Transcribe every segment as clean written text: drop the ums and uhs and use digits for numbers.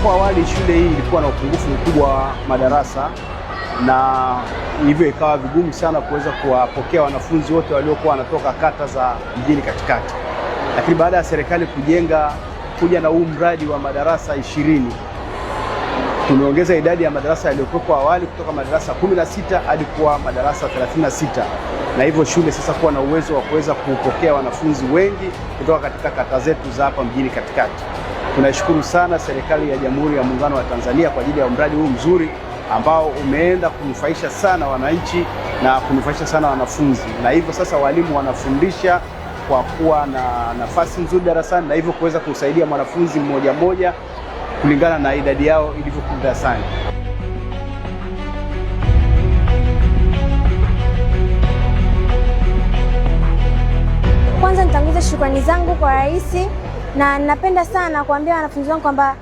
Hapo awali shule hii ilikuwa na upungufu mkubwa wa madarasa, na hivyo ikawa vigumu sana kuweza kuwapokea wanafunzi wote waliokuwa wanatoka kata za mjini katikati. Lakini baada ya serikali kuja na huu mradi wa madarasa 20, tumeongeza idadi ya madarasa yaliyokuwa awali kutoka madarasa 16 hadi kuwa madarasa 36, na hivyo shule sasa kuwa na uwezo wa kuweza kupokea wanafunzi wengi kutoka katika kata zetu za hapa mjini katikati. Tunashukuru sana serikali ya Jamhuri ya Muungano wa Tanzania kwa ajili ya mradi huu mzuri ambao umeenda kunufaisha sana wananchi na kunufaisha sana wanafunzi, na hivyo sasa walimu wanafundisha kwa kuwa na nafasi nzuri darasani, na hivyo kuweza kusaidia mwanafunzi mmoja mmoja kulingana na idadi yao ilivyokuwa darasani. Kwanza nitanguliza shukrani zangu kwa rais, na ninapenda sana kuambia wanafunzi wangu kwamba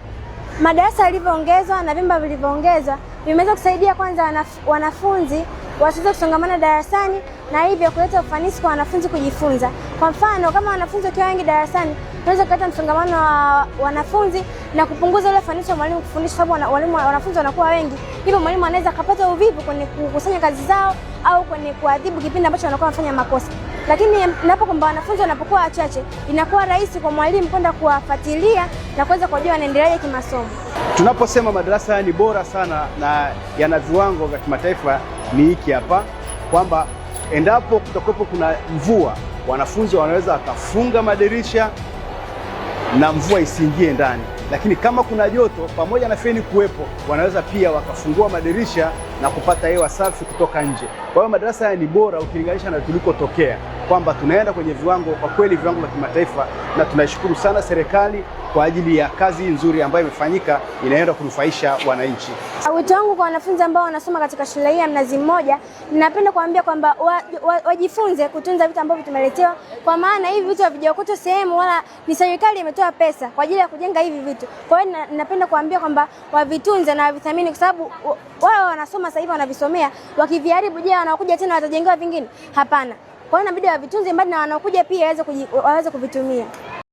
madarasa yalivyoongezwa na vyumba vilivyoongezwa vimeweza kusaidia kwanza wanafunzi wasiweze kusongamana darasani, na hivyo kuleta ufanisi kwa wanafunzi kujifunza. Kwa mfano, kama wanafunzi wakiwa wengi darasani, tunaweza kuleta msongamano wa wanafunzi na kupunguza ile ufanisi wa mwalimu kufundisha, sababu wanafunzi wanakuwa wengi. Hivyo mwalimu anaweza kupata uvivu kwenye kukusanya kazi zao au kwenye kuadhibu kipindi ambacho wanakuwa wanafanya makosa. Lakini napo kwamba wanafunzi wanapokuwa wachache, inakuwa rahisi kwa mwalimu kwenda kuwafuatilia na kuweza kujua wanaendeleaje kimasomo. Tunaposema madarasa haya ni bora sana na yana viwango vya kimataifa, ni hiki hapa kwamba endapo kutakuwepo kuna mvua, wanafunzi wanaweza wakafunga madirisha na mvua isiingie ndani. Lakini kama kuna joto, pamoja na feni kuwepo, wanaweza pia wakafungua madirisha na kupata hewa safi kutoka nje. Kwa hiyo madarasa haya ni bora ukilinganisha na tulikotokea, kwamba tunaenda kwenye viwango, kwa kweli viwango vya kimataifa, na tunashukuru sana serikali kwa ajili ya kazi nzuri ambayo imefanyika, inaenda kunufaisha wananchi. Wito wangu kwa wanafunzi ambao wanasoma katika shule hii ya Mnazi Mmoja, ninapenda kuambia kwamba wajifunze kutunza vitu ambavyo tumeletewa, kwa maana hivi vitu havijaokotwa sehemu, wala ni serikali imetoa pesa kwa ajili ya kujenga hivi vitu. Kwa hiyo ninapenda kuambia kwamba wavitunze na wavithamini, kwa sababu wao wanasoma sasa hivi wanavisomea, wakiviharibu, je, wanakuja tena watajengewa vingine? Hapana. Kwa hiyo inabidi wavitunze mbali na wanaokuja pia waweze kuvitumia.